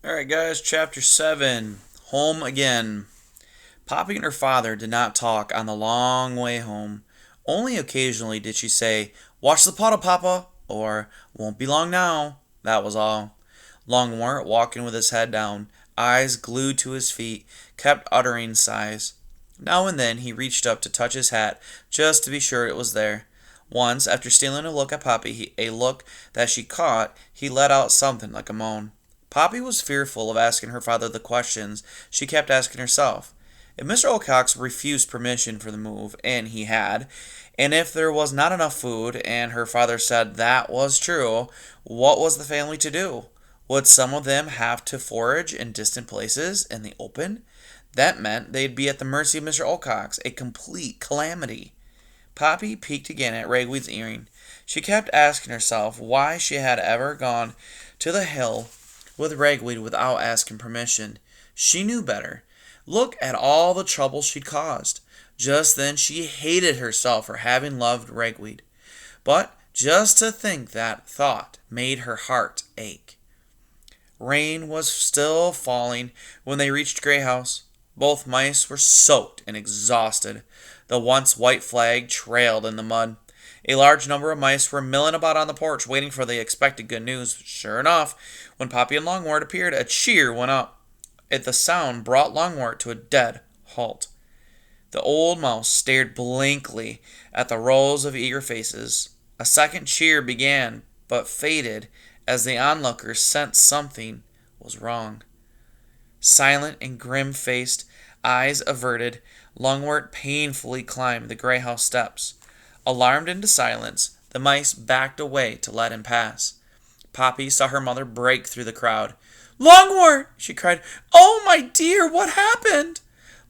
Alright, guys, Chapter 7 Home Again. Poppy and her father did not talk on the long way home. Only occasionally did she say, "Watch the puddle, Papa," or "Won't be long now." That was all. Longmore, walking with his head down, eyes glued to his feet, kept uttering sighs. Now and then he reached up to touch his hat, just to be sure it was there. Once, after stealing a look at Poppy, a look that she caught, he let out something like a moan. Poppy was fearful of asking her father the questions she kept asking herself. If Mr. Wilcox refused permission for the move, and he had, and if there was not enough food, and her father said that was true, what was the family to do? Would some of them have to forage in distant places in the open? That meant they'd be at the mercy of Mr. Wilcox, a complete calamity. Poppy peeked again at Ragweed's earring. She kept asking herself why she had ever gone to the hill with Ragweed without asking permission. She knew better. Look at all the trouble she'd caused. Just then she hated herself for having loved Ragweed. But just to think that thought made her heart ache. Rain was still falling when they reached Grey House. Both mice were soaked and exhausted. The once white flag trailed in the mud. A large number of mice were milling about on the porch, waiting for the expected good news. Sure enough, when Poppy and Longwort appeared, a cheer went up. The sound brought Longwort to a dead halt. The old mouse stared blankly at the rows of eager faces. A second cheer began, but faded as the onlookers sensed something was wrong. Silent and grim-faced, eyes averted, Longwort painfully climbed the grey house steps. Alarmed into silence, the mice backed away to let him pass. Poppy saw her mother break through the crowd. "Longwort!" she cried. "Oh, my dear, what happened?"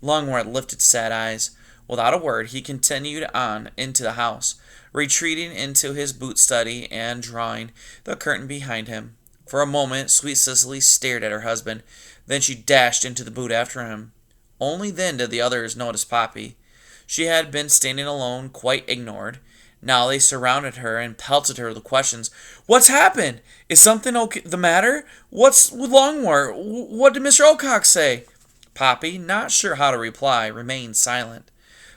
Longwort lifted sad eyes. Without a word, he continued on into the house, retreating into his boot study and drawing the curtain behind him. For a moment, sweet Cicely stared at her husband. Then she dashed into the boot after him. Only then did the others notice Poppy. She had been standing alone, quite ignored. Now they surrounded her and pelted her with questions. "What's happened? Is something the matter? What's with Longmore? What did Mr. Wilcox say?" Poppy, not sure how to reply, remained silent.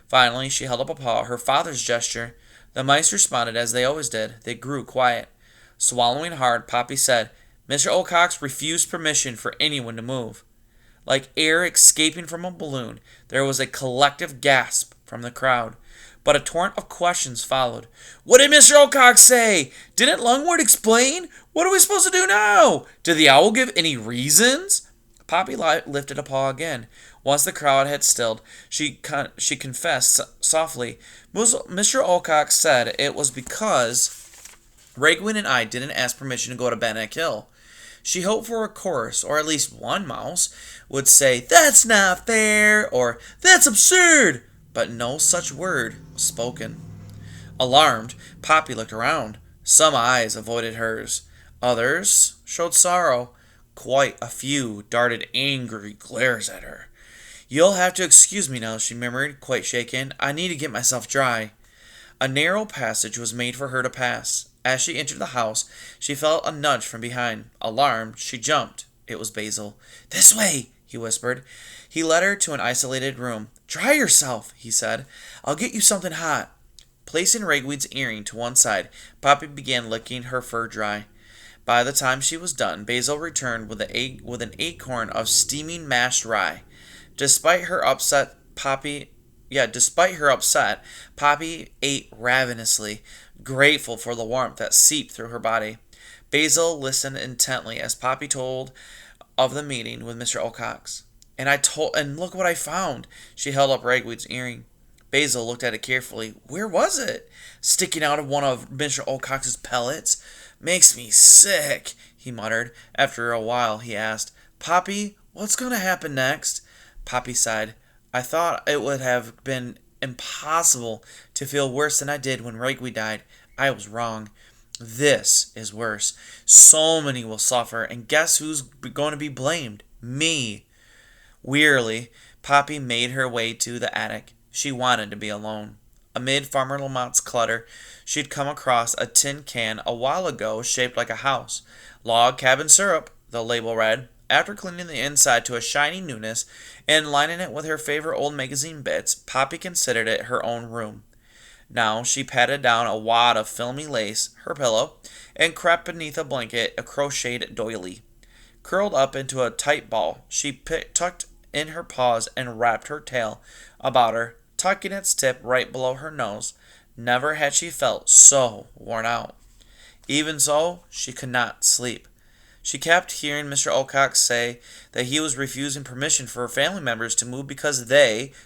Finally, she held up a paw, her father's gesture. The mice responded as they always did. They grew quiet. Swallowing hard, Poppy said, "Mr. Wilcox refused permission for anyone to move." Like air escaping from a balloon, there was a collective gasp from the crowd. But a torrent of questions followed. "What did Mr. Wilcox say? Didn't Longwort explain? What are we supposed to do now? Did the owl give any reasons?" Poppy lifted a paw again. Once the crowd had stilled, she confessed softly. "Mr. Wilcox said it was because Ragwin and I didn't ask permission to go to Bennett Hill." She hoped for a chorus, or at least one mouse would say, "That's not fair," or "That's absurd," but no such word was spoken. Alarmed, Poppy looked around. Some eyes avoided hers. Others showed sorrow. Quite a few darted angry glares at her. "You'll have to excuse me now," she murmured, quite shaken. "I need to get myself dry." A narrow passage was made for her to pass. As she entered the house, she felt a nudge from behind. Alarmed, she jumped. It was Basil. "This way," he whispered. He led her to an isolated room. "Dry yourself," he said. "I'll get you something hot." Placing Ragweed's earring to one side, Poppy began licking her fur dry. By the time she was done, Basil returned with an acorn of steaming mashed rye. Despite her upset, Poppy ate ravenously, grateful for the warmth that seeped through her body. Basil listened intently as Poppy told of the meeting with Mr. Wilcox. And look what I found." She held up Ragweed's earring. Basil looked at it carefully. "Where was it?" "Sticking out of one of Mr. Wilcox's pellets." "Makes me sick," he muttered. After a while he asked, "Poppy, what's going to happen next?" Poppy sighed. "I thought it would have been impossible to feel worse than I did when Ragweed died. I was wrong. This is worse. So many will suffer, and guess who's going to be blamed? Me." Wearily, Poppy made her way to the attic. She wanted to be alone. Amid Farmer Lamont's clutter, she'd come across a tin can a while ago shaped like a house. "Log cabin syrup," the label read. After cleaning the inside to a shiny newness and lining it with her favorite old magazine bits, Poppy considered it her own room. Now she patted down a wad of filmy lace, her pillow, and crept beneath a blanket, a crocheted doily. Curled up into a tight ball, she tucked in her paws and wrapped her tail about her, tucking its tip right below her nose. Never had she felt so worn out. Even so, she could not sleep. She kept hearing Mr. Ocock say that he was refusing permission for her family members to move because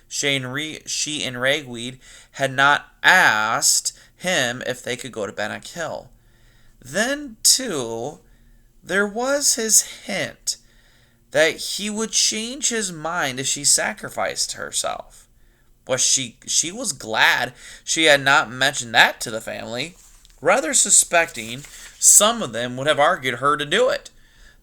she and Ragweed, had not asked him if they could go to Bennett Hill. Then, too, there was his hint that he would change his mind if she sacrificed herself. Well, she was glad she had not mentioned that to the family, rather suspecting some of them would have argued her to do it.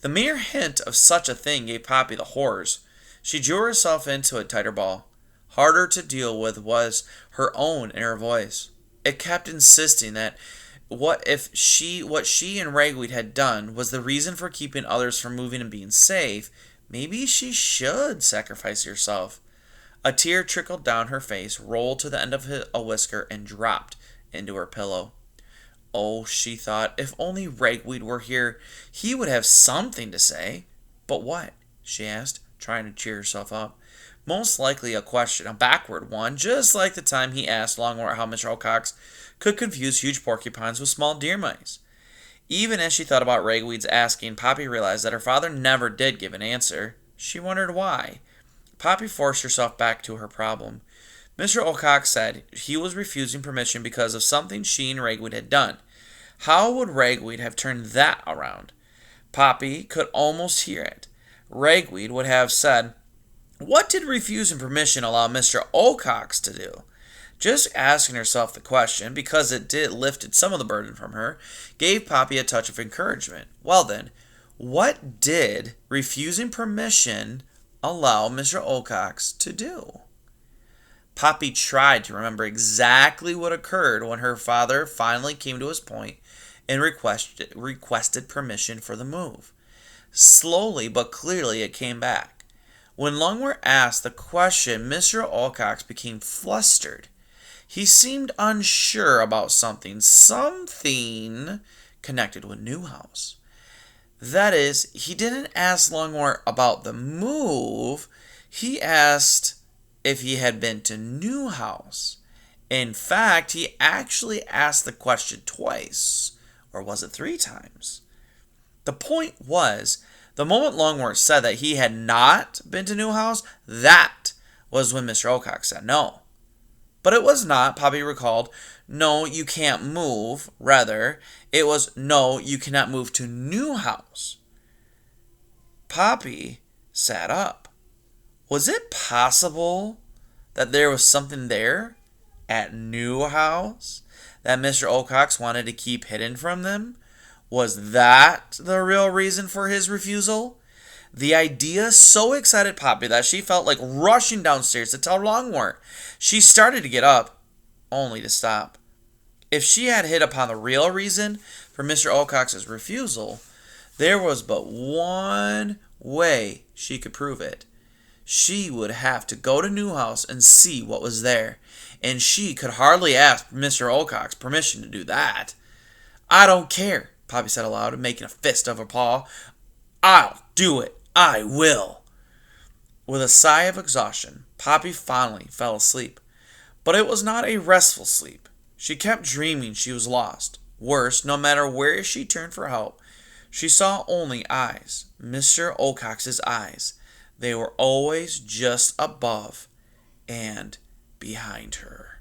The mere hint of such a thing gave Poppy the horrors. She drew herself into a tighter ball. Harder to deal with was her own inner voice. It kept insisting that what she and Ragweed had done was the reason for keeping others from moving and being safe. Maybe she should sacrifice herself. A tear trickled down her face, rolled to the end of a whisker, and dropped into her pillow. Oh, she thought, if only Ragweed were here, he would have something to say. But what? She asked, trying to cheer herself up. Most likely a question, a backward one, just like the time he asked Longmore how Mr. Ocock could confuse huge porcupines with small deer mice. Even as she thought about Ragweed's asking, Poppy realized that her father never did give an answer. She wondered why. Poppy forced herself back to her problem. Mr. Ocock said he was refusing permission because of something she and Ragweed had done. How would Ragweed have turned that around? Poppy could almost hear it. Ragweed would have said, "What did refusing permission allow Mr. Ocock to do?" Just asking herself the question, because it did lifted some of the burden from her, gave Poppy a touch of encouragement. Well then, what did refusing permission allow Mr. Ocock to do? Poppy tried to remember exactly what occurred when her father finally came to his point and requested permission for the move. Slowly but clearly it came back. When Longmore asked the question, Mr. Ocock became flustered. He seemed unsure about something connected with Newhouse. That is, he didn't ask Longmore about the move. He asked if he had been to Newhouse. In fact, he actually asked the question twice, or was it 3 times? The point was, the moment Longmore said that he had not been to Newhouse, that was when Mr. Ocock said no. But it was not, Poppy recalled, "No, you can't move." Rather, it was, "No, you cannot move to Newhouse." Poppy sat up. Was it possible that there was something there at Newhouse that Mr. Ocock wanted to keep hidden from them? Was that the real reason for his refusal? The idea so excited Poppy that she felt like rushing downstairs to tell Longmore. She started to get up, only to stop. If she had hit upon the real reason for Mr. Ocock's refusal, there was but one way she could prove it. She would have to go to Newhouse and see what was there, and she could hardly ask Mr. Ocock's permission to do that. "I don't care," Poppy said aloud, making a fist of her paw. "I'll do it. I will." With a sigh of exhaustion, Poppy finally fell asleep. But it was not a restful sleep. She kept dreaming she was lost. Worse, no matter where she turned for help, she saw only eyes. Mr. Ocock's eyes. They were always just above and behind her.